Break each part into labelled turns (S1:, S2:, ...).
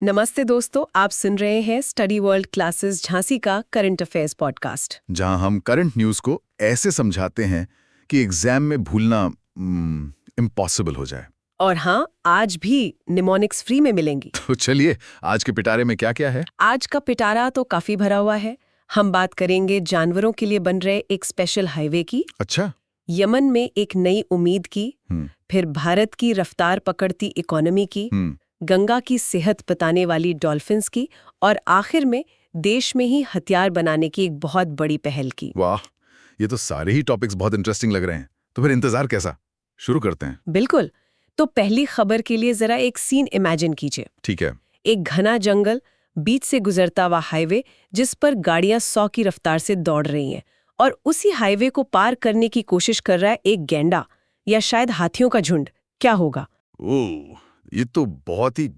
S1: नमस्ते दोस्तों, आप सुन रहे हैं स्टडी वर्ल्ड क्लासेस झांसी का करंट अफेयर्स पॉडकास्ट।
S2: जहां हम करंट न्यूज को ऐसे समझाते हैं कि एग्जाम में भूलना इम्पॉसिबल हो जाए।
S1: और हाँ, आज भी निमोनिक्स फ्री में मिलेंगी।
S2: तो चलिए, आज के पिटारे में क्या क्या है?
S1: आज का पिटारा तो काफी भरा हुआ है। हम बात करेंगे जानवरों के लिए बन रहे एक स्पेशल हाईवे की,
S2: अच्छा।
S1: यमन में एक नई उम्मीद की, फिर भारत की रफ्तार पकड़ती इकोनॉमी की, गंगा की सेहत बताने वाली डॉल्फिन्स की, और आखिर में देश में ही हथियार बनाने की एक बहुत बड़ी पहल की।
S2: वाह, ये तो सारे ही टॉपिक्स बहुत इंटरेस्टिंग लग रहे हैं। तो फिर इंतजार कैसा? शुरू करते हैं।
S1: बिल्कुल। तो पहली खबर के लिए जरा एक सीन इमेजिन कीजिए।
S2: ठीक है।
S1: एक घना जंगल, बीच से गुजरता हुआ हाईवे जिस पर गाड़ियां 100 की रफ्तार से दौड़ रही हैं, और उसी हाईवे को पार करने की कोशिश कर रहा है एक गैंडा या शायद हाथियों का झुंड। क्या होगा?
S2: ओह, ये तो बहुत ही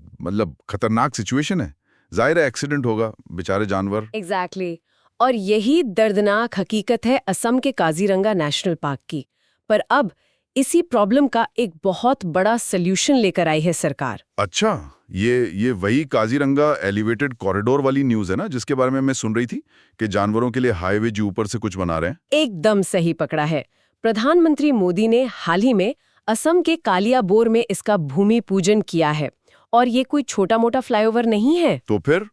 S2: खतरनाक सिचुएशन है। जाहिर है एक्सीडेंट होगा, बेचारे जानवर।
S1: एग्जैक्टली। और यही दर्दनाक हकीकत है असम के काजीरंगा नेशनल पार्क की। पर अब इसी प्रॉब्लम का एक बहुत बड़ा सल्यूशन लेकर आई है सरकार।
S2: अच्छा, ये वही काजीरंगा एलिवेटेड कॉरिडोर वाली न्यूज है ना, जिसके बारे में मैं सुन रही थी कि जानवरों के लिए हाईवे जी ऊपर से कुछ बना रहे हैं।
S1: एकदम सही पकड़ा है। प्रधानमंत्री मोदी ने हाल ही में असम के कालियाबोर में इसका भूमि पूजन किया है। और ये कोई छोटा मोटा फ्लाईओवर नहीं है।
S2: तो फिर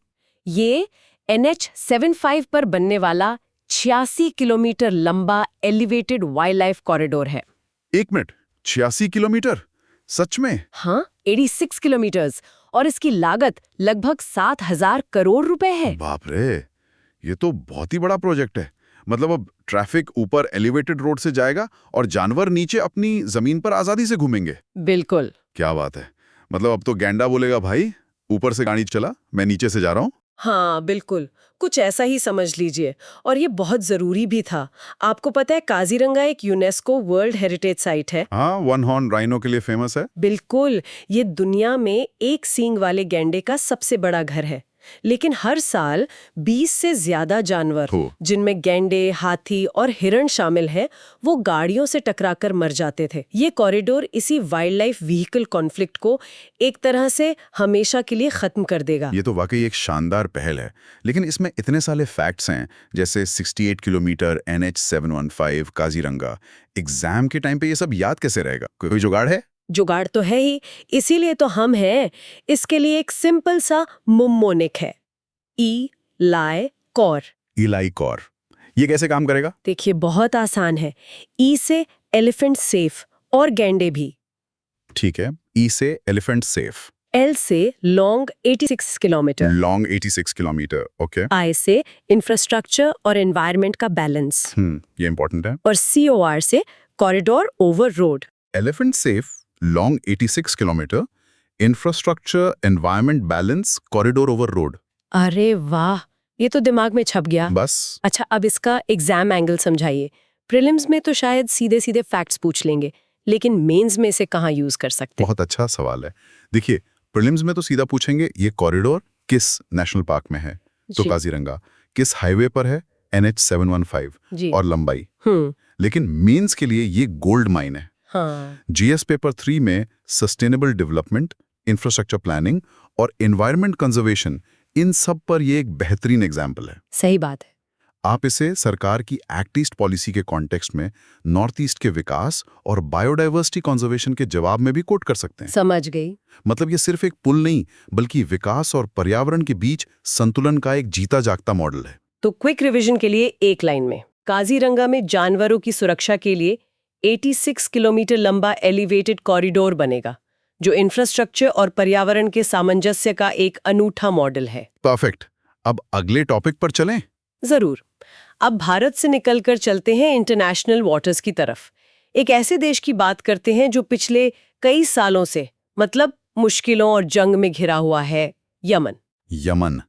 S1: ये NH75 पर बनने वाला 86 किलोमीटर लंबा एलिवेटेड वाइल्ड लाइफ कॉरिडोर है।
S2: 1 मिनट, 86 किलोमीटर? सच में?
S1: हाँ, 86 किलोमीटर्स, और इसकी लागत लगभग 7,000 करोड़ रुपए है।
S2: बाप रे, ये तो बहुत ही बड़ा प्रोजेक्ट है। मतलब अब ट्रैफिक ऊपर एलिवेटेड रोड से जाएगा और जानवर नीचे अपनी जमीन पर आजादी से घूमेंगे।
S1: बिल्कुल।
S2: क्या बात है। मतलब अब तो गैंडा बोलेगा, भाई ऊपर से गाड़ी चला, मैं नीचे से जा रहा हूँ।
S1: हाँ बिल्कुल, कुछ ऐसा ही समझ लीजिए। और ये बहुत जरूरी भी था। आपको पता है काजीरंगा एक यूनेस्को वर्ल्ड हेरिटेज साइट है।
S2: हाँ, वन हॉर्न राइनो के लिए फेमस है।
S1: बिल्कुल, ये दुनिया में एक सींग वाले गैंडे का सबसे बड़ा घर है। लेकिन हर साल 20 से ज्यादा जानवर, जिनमें गैंडे, हाथी और हिरण शामिल हैं, वो गाड़ियों से टकराकर मर जाते थे। ये कॉरिडोर इसी वाइल्ड लाइफ व्हीकल कॉन्फ्लिक्ट को एक तरह से हमेशा के लिए खत्म कर देगा।
S2: ये तो वाकई एक शानदार पहल है। लेकिन इसमें इतने सारे फैक्ट्स हैं, जैसे 68 किलोमीटर NH715 काजीरंगा। एग्जाम के टाइम पे ये सब याद कैसे रहेगा? कोई जुगाड़ है?
S1: जुगाड़ तो है ही, इसीलिए तो हम हैं। इसके लिए एक सिंपल सा मुम्मोनिक है, ई-लाई-कॉर।
S2: ई-लाई-कॉर, ये कैसे काम करेगा?
S1: देखिए, बहुत आसान है। ई से एलिफेंट सेफ और गैंडे भी।
S2: ठीक है, ई से एलिफेंट सेफ।
S1: एल से long 86 kilometre.
S2: Long 86 kilometre, okay.
S1: I से इंफ्रास्ट्रक्चर और एनवायरनमेंट का बैलेंस।
S2: ये इंपॉर्टेंट है।
S1: और COR से corridor over road.
S2: Elephant safe, long 86 kilometre, infrastructure, environment balance, corridor over road.
S1: अरे वाह, ये तो दिमाग में छप गया।
S2: बस।
S1: अच्छा, अब इसका एग्जाम एंगल समझाइए। प्रीलिम्स में तो शायद सीधे सीधे फैक्ट्स पूछ लेंगे, लेकिन मेंस में इसे कहाँ यूज कर सकते?
S2: बहुत अच्छा सवाल है। देखिए, प्रीलिम्स में तो सीधा पूछेंगे ये कॉरिडोर किस नेशनल पार्क में है, तो काजीरंगा। किस हाईवे पर है, NH715, और लंबाई। लेकिन मेंस के लिए ये गोल्ड माइन है।
S1: हाँ।
S2: GS पेपर 3 में सस्टेनेबल डेवलपमेंट, इंफ्रास्ट्रक्चर प्लानिंग और एनवायरनमेंट कंजर्वेशन, इन सब पर ये एक बेहतरीन एग्जाम्पल है।
S1: सही बात है।
S2: आप इसे सरकार की एक्ट ईस्ट पॉलिसी के कॉन्टेक्स्ट में नॉर्थ ईस्ट के विकास और बायोडाइवर्सिटी कंजर्वेशन के जवाब में भी कोट कर सकते हैं।
S1: समझ गई।
S2: मतलब ये सिर्फ एक पुल नहीं, बल्कि विकास और पर्यावरण के बीच संतुलन का एक जीता जागता मॉडल है।
S1: तो क्विक रिवीजन के लिए एक लाइन में, काजीरंगा में जानवरों की सुरक्षा के लिए 86 किलोमीटर लंबा एलिवेटेड कॉरिडोर बनेगा, जो इंफ्रास्ट्रक्चर और पर्यावरण के सामंजस्य का एक अनूठा मॉडल है।
S2: परफेक्ट। अब अगले टॉपिक पर चलें।
S1: जरूर। अब भारत से निकलकर चलते हैं इंटरनेशनल वाटर्स की तरफ। एक ऐसे देश की बात करते हैं जो पिछले कई सालों से मुश्किलों और जंग में घिरा हुआ है, यमन।
S2: यमन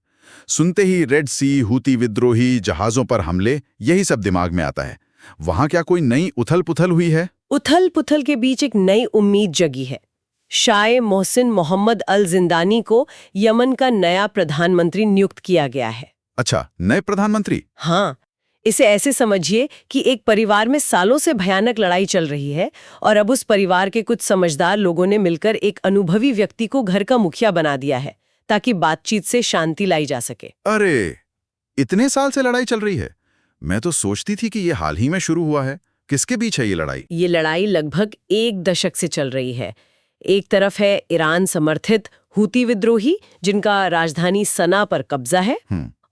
S2: सुनते ही रेड सी, हूती विद्रोही, जहाजों पर हमले, यही सब दिमाग में आता है। वहां क्या कोई नई उथल पुथल हुई है?
S1: उथल पुथल के बीच एक नई उम्मीद जगी है। शाह मोहसिन मोहम्मद अल जिंदानी को यमन का नया प्रधानमंत्री नियुक्त किया गया है।
S2: अच्छा, नए प्रधानमंत्री?
S1: हाँ, इसे ऐसे समझिए कि एक परिवार में सालों से भयानक लड़ाई चल रही है, और अब उस परिवार के कुछ समझदार लोगों ने मिलकर एक अनुभवी व्यक्ति को घर का मुखिया बना दिया है, ताकि बातचीत से शांति लाई जा सके।
S2: अरे, इतने साल से लड़ाई चल रही है। मैं तो सोचती थी कि ये हाल ही में शुरू हुआ है। किसके बीच है ये लड़ाई?
S1: ये लड़ाई लगभग 1 दशक से चल रही है। एक तरफ है ईरान समर्थित हूती विद्रोही जिनका राजधानी सना पर कब्जा है,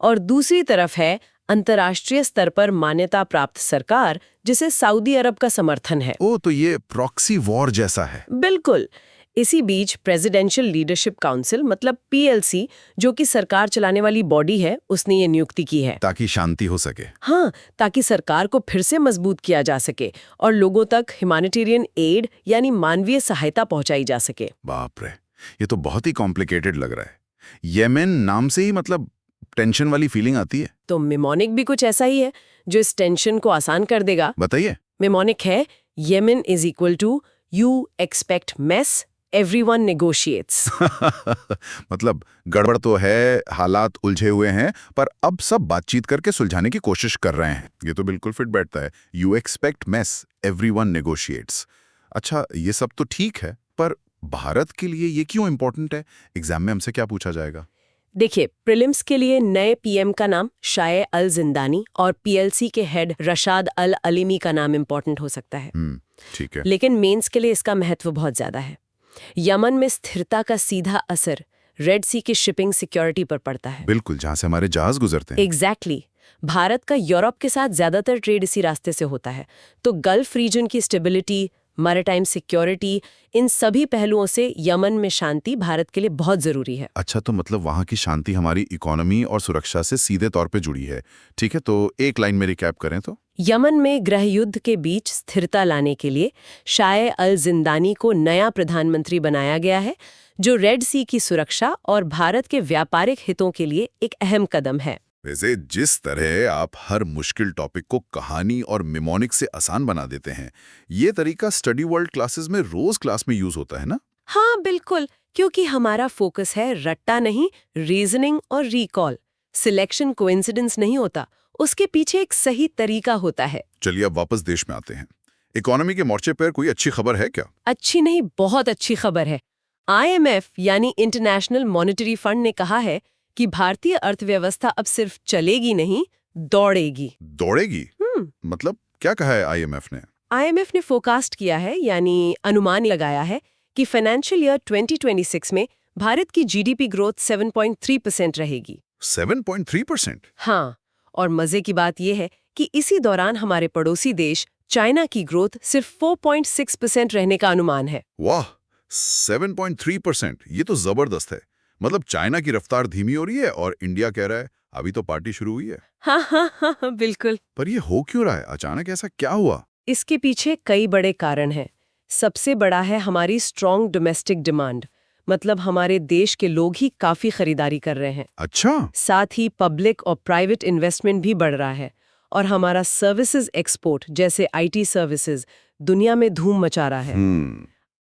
S1: और दूसरी तरफ है अंतर्राष्ट्रीय स्तर पर मान्यता प्राप्त सरकार जिसे सऊदी अरब का समर्थन है।
S2: ओ, तो ये प्रॉक्सी वॉर जैसा है।
S1: बिल्कुल। इसी बीच प्रेसिडेंशियल लीडरशिप काउंसिल मतलब पीएलसी, जो कि सरकार चलाने वाली बॉडी है, उसने ये नियुक्ति की है
S2: ताकि शांति हो सके।
S1: हाँ, ताकि सरकार को फिर से मजबूत किया जा सके और लोगों तक ह्यूमैनिटेरियन एड यानी मानवीय सहायता पहुंचाई जा सके।
S2: बाप रे, ये तो बहुत ही कॉम्प्लिकेटेड लग रहा है। येमेन नाम से ही मतलब टेंशन वाली फीलिंग आती है।
S1: तो मेमोनिक भी कुछ ऐसा ही है जो इस टेंशन को आसान कर देगा।
S2: बताइए।
S1: मेमोनिक है Yemen is equal to you expect mess everyone negotiates.
S2: मतलब गड़बड़ तो है, हालात उलझे हुए हैं, पर अब सब बातचीत करके सुलझाने की कोशिश कर रहे हैं। ये तो बिल्कुल फिट बैठता है। You expect mess everyone negotiates. अच्छा, ये सब तो ठीक है, पर भारत के लिए ये क्यों इंपॉर्टेंट है? एग्जाम में हमसे क्या पूछा जाएगा?
S1: देखिए, प्रीलिम्स के लिए नए पीएम का नाम शाये अल जिंदानी और पीएलसी के हेड रशाद अल अलीमी का नाम इंपॉर्टेंट हो सकता है।
S2: ठीक है।
S1: लेकिन मेंस के लिए इसका महत्व बहुत ज्यादा है। यमन में स्थिरता का सीधा असर रेड सी की शिपिंग सिक्योरिटी पर पड़ता है।
S2: बिल्कुल, जहां से हमारे जहाज गुजरते हैं।
S1: एग्जैक्टली। भारत का यूरोप के साथ ज्यादातर ट्रेड इसी रास्ते से होता है, तो गल्फ रीजन की स्टेबिलिटी, मैरिटाइम सिक्योरिटी, इन सभी पहलुओं से यमन में शांति भारत के लिए बहुत जरूरी है।
S2: अच्छा, तो मतलब वहाँ की शांति हमारी इकोनॉमी और सुरक्षा से सीधे तौर पे जुड़ी है। ठीक है, तो एक लाइन में रिकैप करें तो?
S1: यमन में गृह युद्ध के बीच स्थिरता लाने के लिए शाये अल जिंदानी को नया प्रधानमंत्री बनाया गया है, जो रेड सी की सुरक्षा और भारत के व्यापारिक हितों के लिए एक अहम कदम है।
S2: वैसे जिस तरह आप हर मुश्किल टॉपिक को कहानी और मेमोनिक से आसान बना देते हैं, ये तरीका स्टडी वर्ल्ड क्लासेस में रोज क्लास में यूज होता है ना?
S1: हाँ बिल्कुल, क्योंकि हमारा फोकस है रट्टा नहीं, रीजनिंग और रिकॉल। सिलेक्शन कोइंसिडेंस नहीं होता, उसके पीछे एक सही तरीका होता है।
S2: चलिए अब वापस देश में आते हैं। इकोनॉमी के मोर्चे पर कोई अच्छी खबर है क्या?
S1: अच्छी नहीं, बहुत अच्छी खबर है। IMF यानी इंटरनेशनल मॉनेटरी फंड ने कहा है कि भारतीय अर्थव्यवस्था अब सिर्फ चलेगी नहीं, दौड़ेगी।
S2: दौड़ेगी? मतलब क्या कहा है IMF ने?
S1: IMF ने फोरकास्ट किया है, यानी अनुमान लगाया है कि फाइनेंशियल ईयर 2026 में भारत की GDP ग्रोथ 7.3% रहेगी।
S2: 7.3%?
S1: हाँ, और मजे की बात यह है कि इसी दौरान हमारे पड़ोसी देश चाइना की ग्रोथ सिर्फ 4.6% रहने का अनुमान है।
S2: वाह, 7.3%, ये तो जबरदस्त है। मतलब चाइना की रफ्तार धीमी हो रही है और इंडिया कह रहा है अभी तो पार्टी शुरू हुई है।
S1: हाँ, बिल्कुल।
S2: पर ये हो क्यों रहा है? अचानक ऐसा क्या हुआ?
S1: इसके पीछे कई बड़े कारण हैं। सबसे बड़ा है हमारी स्ट्रॉन्ग डोमेस्टिक डिमांड, मतलब हमारे देश के लोग ही काफी खरीदारी कर रहे हैं।
S2: अच्छा।
S1: साथ ही पब्लिक और प्राइवेट इन्वेस्टमेंट भी बढ़ रहा है, और हमारा सर्विसेज एक्सपोर्ट जैसे IT सर्विसेज दुनिया में धूम मचा रहा है।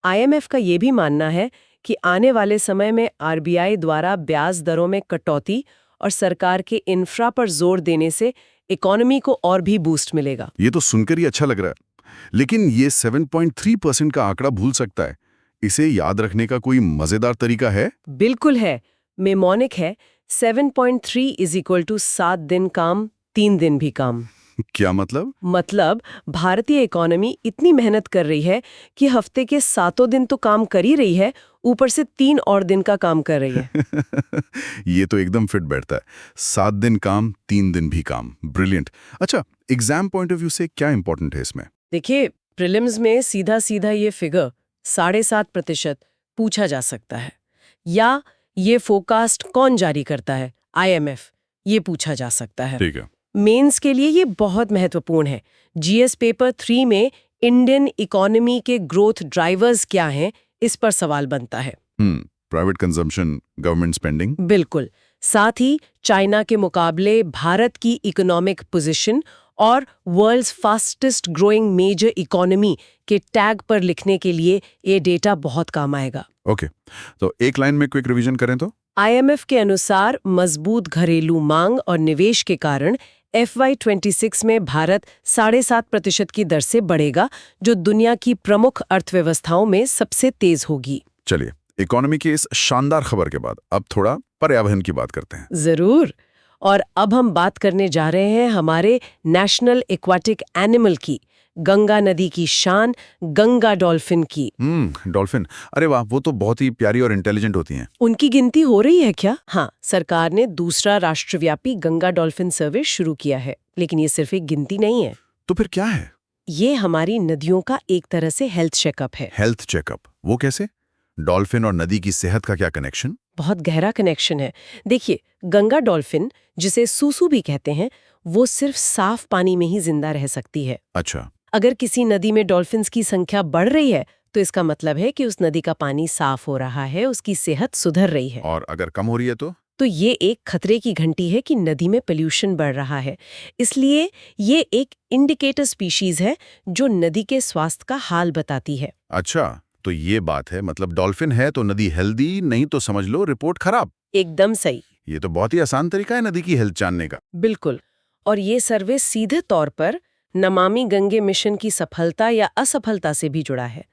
S1: IMF का ये भी मानना है कि आने वाले समय में RBI द्वारा ब्याज दरों में कटौती और सरकार के इंफ्रा पर जोर देने से इकोनॉमी को और भी बूस्ट मिलेगा।
S2: ये तो सुनकर ही अच्छा लग रहा है, लेकिन ये 7.3% का आंकड़ा भूल सकता है। इसे याद रखने का कोई मजेदार तरीका है?
S1: बिल्कुल है, मेमोनिक है 7.3 इज इक्वल टू 7 दिन काम 3 दिन भी काम।
S2: क्या मतलब?
S1: मतलब भारतीय इकोनॉमी इतनी मेहनत कर रही है कि हफ्ते के 7 दिन तो काम कर ही रही है, ऊपर से 3 और दिन का काम कर रही है।
S2: ये तो एकदम फिट बैठता है। 7 दिन काम 3 दिन भी काम। ब्रिलियंट। अच्छा, एग्जाम पॉइंट ऑफ व्यू से क्या इंपॉर्टेंट है इसमें?
S1: देखिए, प्रीलिम्स में सीधा सीधा ये फिगर 7.5% पूछा जा सकता है, या ये फोरकास्ट कौन जारी करता है, IMF, ये पूछा जा सकता है।
S2: ठीक है।
S1: मेंस के लिए ये बहुत महत्वपूर्ण है। GS पेपर 3 में इंडियन इकोनॉमी के ग्रोथ ड्राइवर्स क्या हैं, इस पर सवाल बनता है।
S2: Private consumption, government spending.
S1: बिल्कुल। साथ ही चाइना के मुकाबले भारत की इकोनॉमिक पोजीशन और world's fastest growing major economy के टैग पर लिखने के लिए ये डेटा बहुत काम आएगा।
S2: ओके, तो एक लाइन में क्विक रिवीजन करें तो?
S1: IMF के अनुसार मजबूत घरेलू मांग और निवेश के कारण FY26 में भारत 7.5% की दर से बढ़ेगा, जो दुनिया की प्रमुख अर्थव्यवस्थाओं में सबसे तेज होगी।
S2: चलिए, इकोनॉमी की इस शानदार खबर के बाद अब थोड़ा पर्यावरण की बात करते हैं।
S1: जरूर। और अब हम बात करने जा रहे हैं हमारे नेशनल एक्वाटिक एनिमल की, गंगा नदी की शान, गंगा डॉल्फिन की।
S2: डॉल्फिन, अरे वाह, वो तो बहुत ही प्यारी और इंटेलिजेंट होती हैं।
S1: उनकी गिनती हो रही है क्या? हाँ, सरकार ने दूसरा राष्ट्रव्यापी गंगा डॉल्फिन सर्वे शुरू किया है। लेकिन ये सिर्फ एक गिनती नहीं है।
S2: तो फिर क्या है?
S1: ये हमारी नदियों का एक तरह से हेल्थ चेकअप है।
S2: Health checkup? वो कैसे? डॉल्फिन और नदी की सेहत का क्या कनेक्शन?
S1: बहुत गहरा कनेक्शन है। देखिए, गंगा डॉल्फिन, जिसे सूसू भी कहते हैं, वो सिर्फ साफ पानी में ही जिंदा रह सकती है।
S2: अच्छा।
S1: अगर किसी नदी में डॉल्फिन्स की संख्या बढ़ रही है तो इसका मतलब है कि उस नदी का पानी साफ हो रहा है, उसकी सेहत सुधर रही है।
S2: और अगर कम हो रही है
S1: तो ये एक खतरे की घंटी है कि नदी में पोल्यूशन बढ़ रहा है। इसलिए ये एक इंडिकेटर स्पीशीज है जो नदी के स्वास्थ्य का हाल बताती है।
S2: अच्छा, तो ये बात है, मतलब डॉल्फिन है तो नदी हेल्दी, नहीं तो समझ लो रिपोर्ट खराब।
S1: एकदम सही।
S2: ये तो बहुत ही आसान तरीका है नदी की हेल्थ जानने का।
S1: बिल्कुल। और ये सर्वे सीधे तौर पर नमामि गंगे मिशन की सफलता या असफलता से भी जुड़ा है।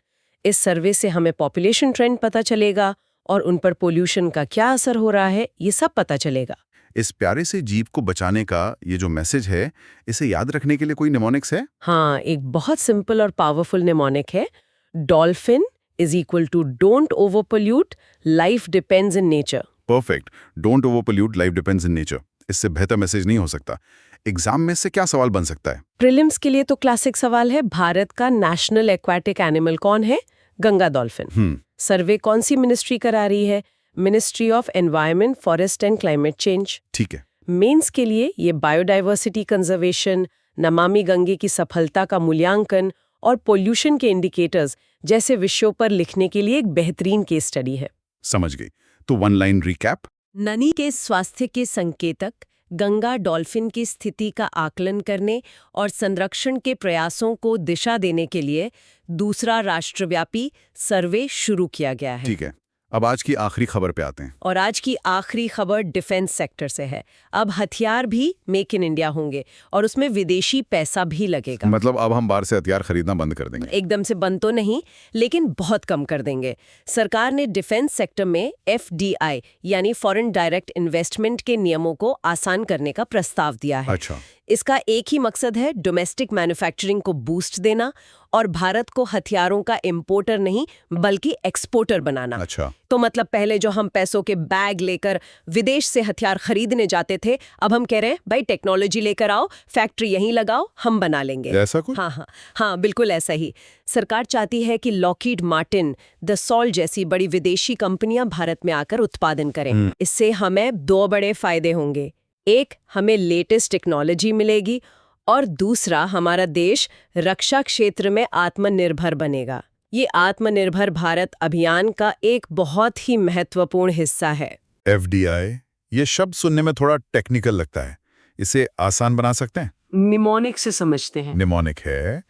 S1: इस सर्वे से हमें पॉपुलेशन ट्रेंड पता चलेगा और उन पर पोल्यूशन का क्या असर हो रहा है, ये सब पता चलेगा।
S2: इस प्यारे से जीव को बचाने का ये जो मैसेज है, इसे याद रखने के लिए कोई निमोनिक्स है?
S1: हाँ, एक बहुत सिंपल और पावरफुल निमोनिक है। Dolphin is equal to don't over pollute, life depends in nature.
S2: Perfect. Don't over pollute, life depends in nature. इससे बेहतर मैसेज नहीं हो सकता। एग्जाम में से क्या सवाल बन सकता है?
S1: प्रीलिम्स के लिए तो क्लासिक सवाल है, भारत का नेशनल एक्वाटिक एनिमल कौन है? गंगा डॉल्फिन। सर्वे कौन सी मिनिस्ट्री करा रही है? Ministry of environment, forest and climate change.
S2: ठीक है।
S1: मेंस के लिए ये बायोडाइवर्सिटी कंजर्वेशन, नमामि गंगे की सफलता का मूल्यांकन और पोल्यूशन के इंडिकेटर्स जैसे विषयों पर लिखने के लिए एक बेहतरीन केस स्टडी है।
S2: समझ गई। तो वन लाइन रिकैप।
S1: नदी के स्वास्थ्य के संकेतक, गंगा डॉल्फिन की स्थिति का आकलन करने और संरक्षण के प्रयासों को दिशा देने के लिए दूसरा राष्ट्रव्यापी सर्वे शुरू किया गया है।
S2: ठीक है। अब आज की आखिरी खबर पे आते हैं।
S1: और आज की आखिरी खबर डिफेंस सेक्टर से है। अब हथियार भी मेक इन इंडिया होंगे और उसमें विदेशी पैसा भी लगेगा।
S2: मतलब अब हम बाहर से हथियार खरीदना बंद कर देंगे?
S1: एकदम से बंद तो नहीं, लेकिन बहुत कम कर देंगे। सरकार ने डिफेंस सेक्टर में FDI यानी फॉरेन डायरेक्ट इन्वेस्टमेंट के नियमों को आसान करने का प्रस्ताव दिया है।
S2: अच्छा।
S1: इसका एक ही मकसद है, डोमेस्टिक मैन्युफैक्चरिंग को बूस्ट देना और भारत को हथियारों का इंपोर्टर नहीं बल्कि एक्सपोर्टर बनाना।
S2: अच्छा।
S1: तो मतलब पहले जो हम पैसों के बैग लेकर विदेश से हथियार खरीदने जाते थे, अब हम कह रहे हैं भाई टेक्नोलॉजी लेकर आओ, फैक्ट्री यहीं लगाओ, हम बना लेंगे।
S2: ऐसा कुछ?
S1: हाँ, बिल्कुल ऐसा ही। सरकार चाहती है कि लॉकहीड मार्टिन, दसॉल्ट जैसी बड़ी विदेशी कंपनियां भारत में आकर उत्पादन करें। इससे हमें दो बड़े फायदे होंगे। एक, हमें लेटेस्ट टेक्नोलॉजी मिलेगी और दूसरा, हमारा देश रक्षा क्षेत्र में आत्मनिर्भर बनेगा। ये आत्मनिर्भर भारत अभियान का एक बहुत ही महत्वपूर्ण हिस्सा है।
S2: FDI, ये शब्द सुनने में थोड़ा टेक्निकल लगता है, इसे आसान बना सकते हैं?
S1: निमोनिक से समझते हैं।
S2: निमोनिक है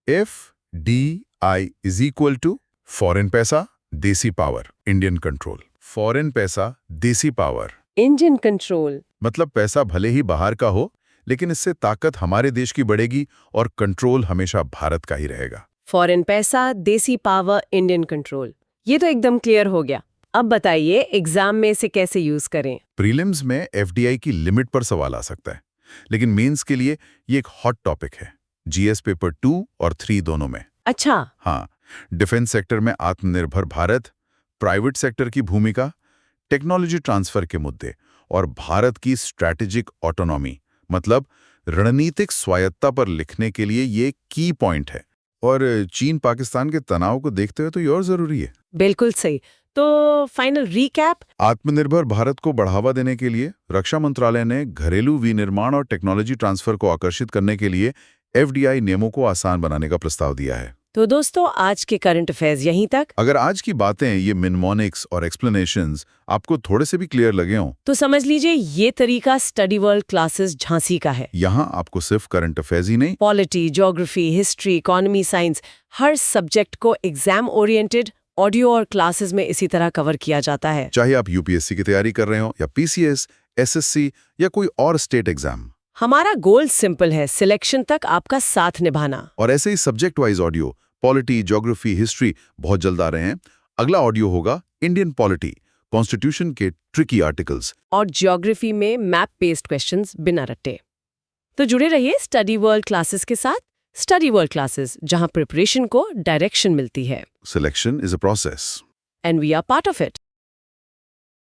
S2: FDI is equal to foreign पैसा, देसी पावर, इंडियन कंट्रोल। फॉरेन पैसा, देसी पावर,
S1: इंडियन कंट्रोल।
S2: मतलब पैसा भले ही बाहर का हो, लेकिन इससे ताकत हमारे देश की बढ़ेगी और कंट्रोल हमेशा भारत का ही रहेगा।
S1: फॉरेन पैसा, देसी पावर, इंडियन कंट्रोल, ये तो एकदम क्लियर हो गया। अब बताइए एग्जाम में इसे कैसे यूज करें?
S2: प्रीलिम्स में FDI की लिमिट पर सवाल आ सकता है, लेकिन मेंस के लिए ये एक हॉट टॉपिक है, GS पेपर 2 और 3 दोनों में।
S1: अच्छा।
S2: हाँ, डिफेंस सेक्टर में आत्मनिर्भर भारत, प्राइवेट सेक्टर की भूमिका, टेक्नोलॉजी ट्रांसफर के मुद्दे और भारत की स्ट्रैटेजिक ऑटोनॉमी, मतलब रणनीतिक स्वायत्ता पर लिखने के लिए ये की पॉइंट है। और चीन पाकिस्तान के तनाव को देखते हुए तो ये और जरूरी है।
S1: बिल्कुल सही। तो फाइनल रिकैप,
S2: आत्मनिर्भर भारत को बढ़ावा देने के लिए रक्षा मंत्रालय ने घरेलू विनिर्माण और टेक्नोलॉजी ट्रांसफर को आकर्षित करने के लिए FDI नियमों को आसान बनाने का प्रस्ताव दिया है।
S1: तो दोस्तों, आज के करंट अफेयर्स यहीं तक।
S2: अगर आज की बातें, ये मिनमोनिक्स और एक्सप्लेनेशंस आपको थोड़े से भी क्लियर लगे हों,
S1: तो समझ लीजिए ये तरीका स्टडी वर्ल्ड क्लासेस झांसी का है।
S2: यहाँ आपको सिर्फ करंट अफेयर्स ही नहीं,
S1: polity, geography, history, economy, science, हर सब्जेक्ट को एग्जाम ओरिएंटेड ऑडियो और क्लासेस में इसी तरह कवर किया जाता है।
S2: चाहे आप UPSC की तैयारी कर रहे हो या PCS, SSC या कोई और स्टेट एग्जाम।
S1: हमारा गोल सिंपल है, सिलेक्शन तक आपका साथ निभाना।
S2: और ऐसे ही subject wise audio, polity, geography, history बहुत जल्द आ रहे हैं। अगला ऑडियो होगा इंडियन पॉलिटी, कॉन्स्टिट्यूशन के ट्रिकी आर्टिकल्स
S1: और ज्योग्राफी में मैप बेस्ड क्वेश्चंस बिना रट्टे। तो जुड़े रहिए स्टडी वर्ल्ड क्लासेस के साथ। स्टडी वर्ल्ड क्लासेस, जहां प्रिपरेशन को डायरेक्शन मिलती है।
S2: Selection is a process
S1: and we are part of it.